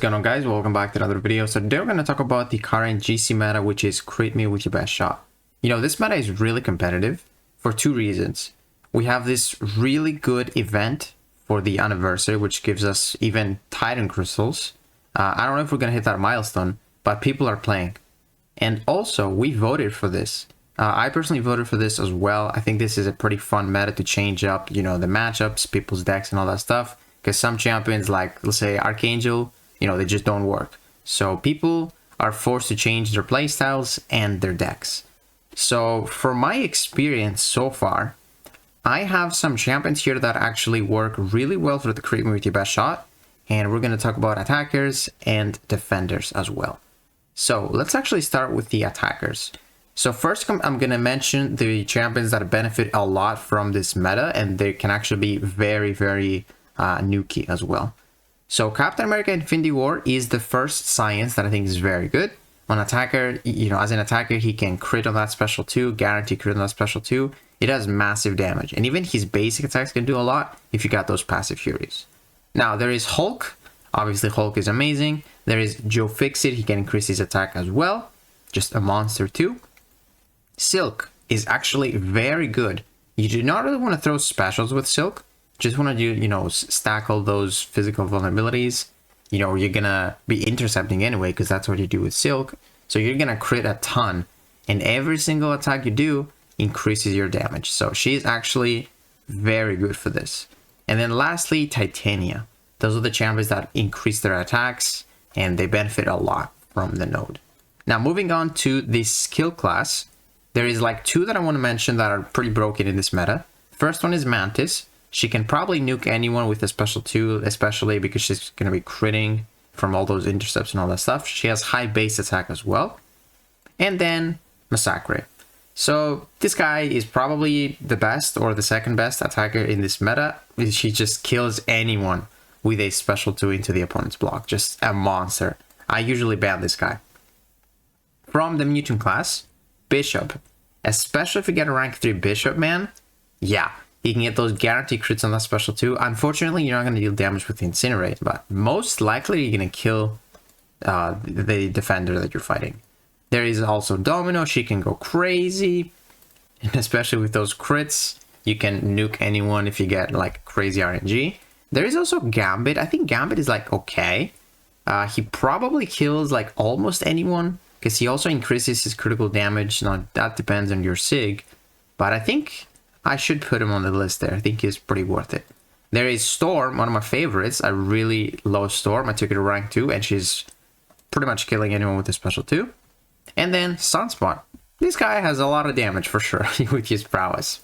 going on, guys? Welcome back to another video. So today we're going to talk about the current GC meta, which is crit me with your best shot. You know, this meta is really competitive for two reasons. We have this really good event for the anniversary, which gives us even Titan crystals. I don't know if we're going to hit that milestone, but people are playing. And also, we voted for this. I personally voted for this as well. I think this is a pretty fun meta to change up, you know, the matchups, people's decks and all that stuff. Because some champions, like, let's say, Archangel, you know, they just don't work. So people are forced to change their playstyles and their decks. So for my experience so far, I have some champions here that actually work really well for the crit me with your best shot. And we're going to talk about attackers and defenders as well. So let's actually start with the attackers. So first, I'm going to mention the champions that benefit a lot from this meta, and they can actually be very, very nuky as well. So Captain America Infinity War is the first science that I think is very good. On attacker, you know, as an attacker, he can crit on that special too, guarantee crit on that special too. It does massive damage, and even his basic attacks can do a lot if you got those passive furies. Now there is Hulk. Obviously Hulk is amazing. There is Joe Fixit. He can increase his attack as well. Just a monster too. Silk is actually very good. You do not really want to throw specials with Silk. Just want to do, you know, stack all those physical vulnerabilities. You know, you're gonna be intercepting anyway, because that's what you do with Silk. So you're gonna crit a ton, and every single attack you do increases your damage. So she's actually very good for this. And then lastly, Titania. Those are the champions that increase their attacks, and they benefit a lot from the node. Now moving on to the skill class, there is like two that I want to mention that are pretty broken in this meta. First one is Mantis. She can probably nuke anyone with a special 2, especially because she's going to be critting from all those intercepts and all that stuff. She has high base attack as well. And then Massacre. So this guy is probably the best or the second best attacker in this meta. She just kills anyone with a special 2 into the opponent's block. Just a monster. I usually ban this guy. From the Mutant class, Bishop. Especially if you get a rank 3 Bishop, man. Yeah. You can get those guaranteed crits on that special too. Unfortunately, you're not going to deal damage with the Incinerate, but most likely you're going to kill the defender that you're fighting. There is also Domino. She can go crazy, and especially with those crits, you can nuke anyone if you get like crazy RNG. There is also Gambit. I think Gambit is like okay. He probably kills like almost anyone because he also increases his critical damage. Now that depends on your sig, but I think I should put him on the list there. I think he's pretty worth it. There is Storm, one of my favorites. I really love Storm. I took her to rank 2, and she's pretty much killing anyone with a special 2. And then Sunspot. This guy has a lot of damage for sure with his prowess.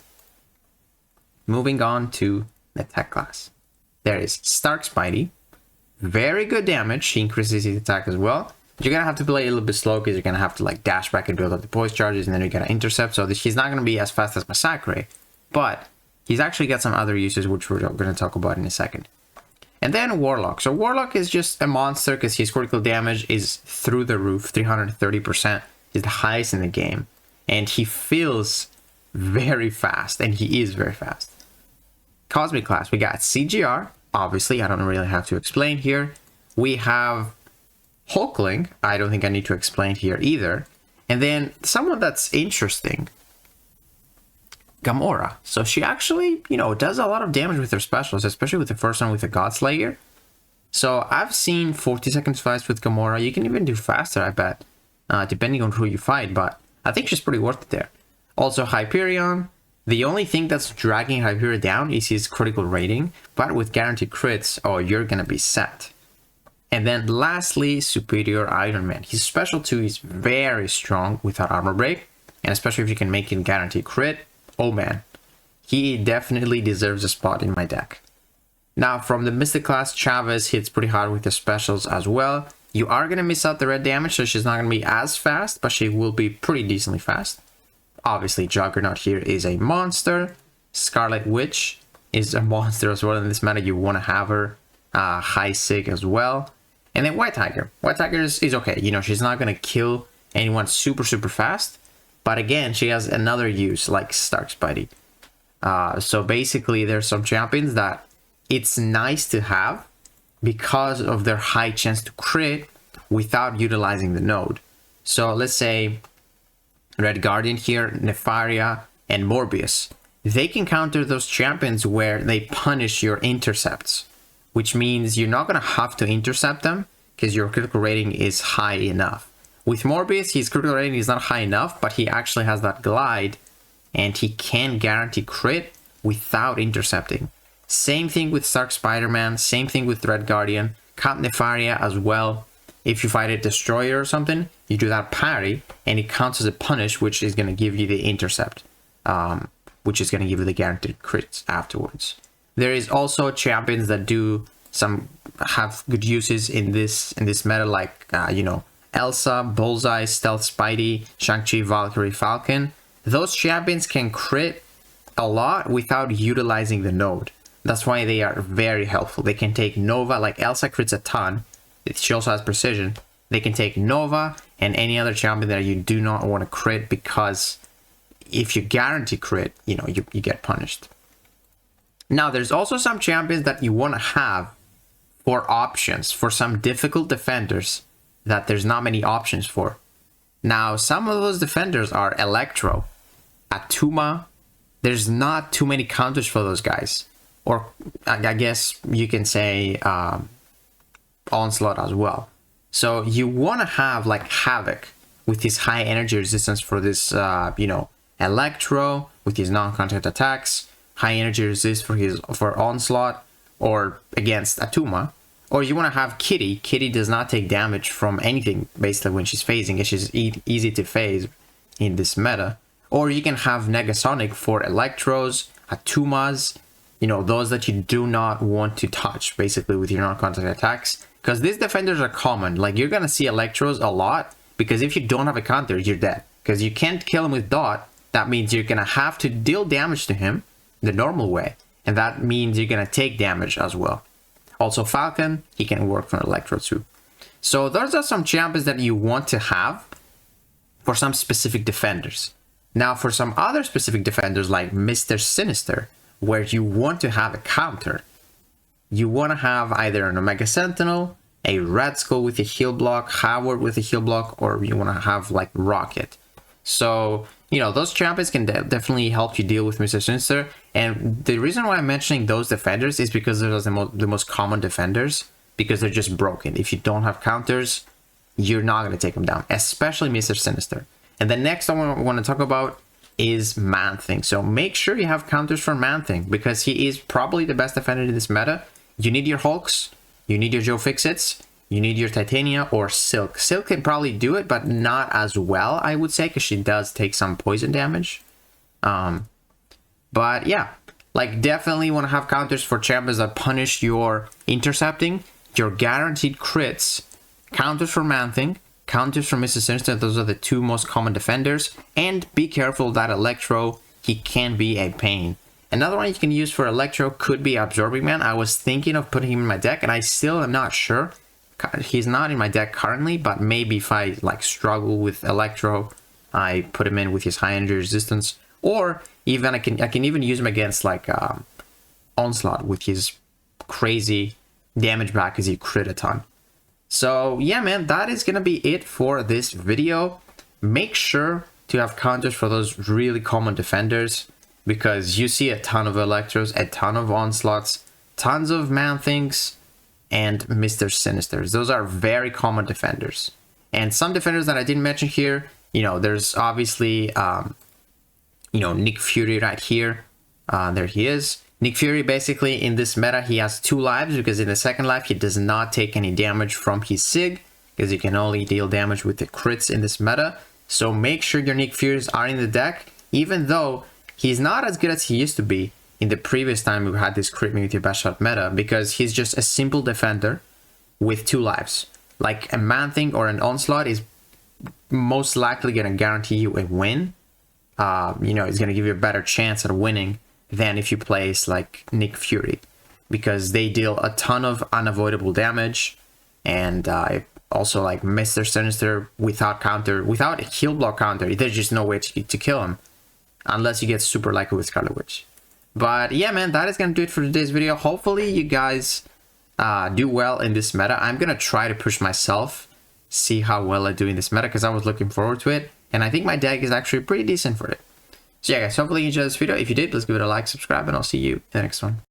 Moving on to the tech class. There is Stark Spidey. Very good damage. She increases his attack as well. You're going to have to play a little bit slow because you're going to have to like dash back and build up the poise charges, and then you're going to intercept. So he's not going to be as fast as Massacre. But he's actually got some other uses, which we're going to talk about in a second. And then Warlock. So Warlock is just a monster because his critical damage is through the roof. 330% is the highest in the game. And he feels very fast. And he is very fast. Cosmic class. We got CGR. Obviously, I don't really have to explain here. We have Hulkling. I don't think I need to explain here either. And then someone that's interesting, Gamora. So she actually, you know, does a lot of damage with her specials, especially with the first one with the Godslayer. So I've seen 40 seconds fights with Gamora. You can even do faster, I bet, depending on who you fight, but I think she's pretty worth it there. Also Hyperion. The only thing that's dragging Hyperion down is his critical rating, but with guaranteed crits, oh, you're gonna be set. And then lastly, Superior Iron Man. His special 2 is very strong without armor break, and especially if you can make it guaranteed crit. Oh man, he definitely deserves a spot in my deck. Now from the Mystic class, Chavez hits pretty hard with the specials as well. You are going to miss out the red damage, so she's not going to be as fast, but she will be pretty decently fast. Obviously, Juggernaut here is a monster. Scarlet Witch is a monster as well in this meta. You want to have her. High Sig as well. And then White Tiger. White Tiger is okay. You know, she's not going to kill anyone super fast. But again, she has another use like Stark Spidey. So basically, there's some champions that it's nice to have, because of their high chance to crit without utilizing the node. So let's say Red Guardian here, Nefaria, and Morbius. They can counter those champions where they punish your intercepts, which means you're not going to have to intercept them because your critical rating is high enough. With Morbius, his critical rating is not high enough, but he actually has that glide and he can guarantee crit without intercepting. Same thing with Stark Spider-Man, same thing with Red Guardian, Count Nefaria as well. If you fight a Destroyer or something, you do that parry and it counts as a punish, which is going to give you the intercept, which is going to give you the guaranteed crits afterwards. There is also champions that do have good uses in this meta, like you know, Elsa, Bullseye, Stealth Spidey, Shang-Chi, Valkyrie, Falcon. Those champions can crit a lot without utilizing the node. That's why they are very helpful. They can take Nova, like Elsa crits a ton. She also has precision. They can take Nova and any other champion that you do not want to crit, because if you guarantee crit, you know, you get punished. Now, there's also some champions that you want to have for options, for some difficult defenders that there's not many options for. Now, some of those defenders are Electro, Atuma. There's not too many counters for those guys. Or I guess you can say Onslaught as well. So you want to have like Havoc with his high energy resistance for this, you know, Electro with his non-contact attacks, high energy resist for Onslaught or against Atuma. Or you want to have Kitty. Kitty does not take damage from anything basically when she's phasing. She's easy to phase in this meta. Or you can have Negasonic for Electros, Atumas, you know, those that you do not want to touch basically with your non-contact attacks. Because these defenders are common. Like, you're going to see Electros a lot, because if you don't have a counter, you're dead. Because you can't kill him with dot. That means you're going to have to deal damage to him the normal way. And that means you're going to take damage as well. Also Falcon, he can work for Electro too. So those are some champions that you want to have for some specific defenders. Now for some other specific defenders like Mr. Sinister, where you want to have a counter, you want to have either an Omega Sentinel, a Red Skull with a heal block, Howard with a heal block, or you want to have like Rocket. So, you know, those champions can definitely help you deal with Mr. Sinister. And the reason why I'm mentioning those defenders is because they're the most common defenders, because they're just broken. If you don't have counters, you're not going to take them down, especially Mr. Sinister. And the next one I want to talk about is Man-Thing. So make sure you have counters for Man-Thing, because he is probably the best defender in this meta. You need your Hulks, you need your Joe Fixits, you need your Titania or Silk. Silk can probably do it, but not as well, I would say, because she does take some poison damage. But yeah, like, definitely want to have counters for champions that punish your intercepting, your guaranteed crits, counters for Man-Thing, counters for Mr. Sinister. Those are the two most common defenders. And be careful that Electro, he can be a pain. Another one you can use for Electro could be Absorbing Man. I was thinking of putting him in my deck, and I still am not sure. He's not in my deck currently, but maybe if I like struggle with Electro, I put him in with his high energy resistance. Or even I can even use him against like Onslaught with his crazy damage back as he crit a ton. So yeah, man, that is gonna be it for this video. Make sure to have counters for those really common defenders, because you see a ton of Electros, a ton of Onslaughts, tons of Man-Things, and Mr. Sinisters. Those are very common defenders. And some defenders that I didn't mention here, you know, there's obviously, you know, Nick Fury right here. There he is. Nick Fury, basically, in this meta, he has 2 lives, because in the second life, he does not take any damage from his SIG, because you can only deal damage with the crits in this meta. So make sure your Nick Furies are in the deck, even though he's not as good as he used to be in the previous time we had this crit me with your best shot meta, because he's just a simple defender with 2 lives. Like a Man-Thing or an Onslaught is most likely going to guarantee you a win. You know, it's going to give you a better chance at winning than if you place like Nick Fury, because they deal a ton of unavoidable damage. And also like Mr. Sinister without counter, without a heal block counter, there's just no way to kill him unless you get super lucky with Scarlet Witch. But yeah, man, that is gonna do it for today's video. Hopefully you guys do well in this meta. I'm gonna try to push myself, see how well I do in this meta, because I was looking forward to it, and I think my deck is actually pretty decent for it. So yeah guys, hopefully you enjoyed this video. If you did, please give it a like, subscribe, and I'll see you in the next one.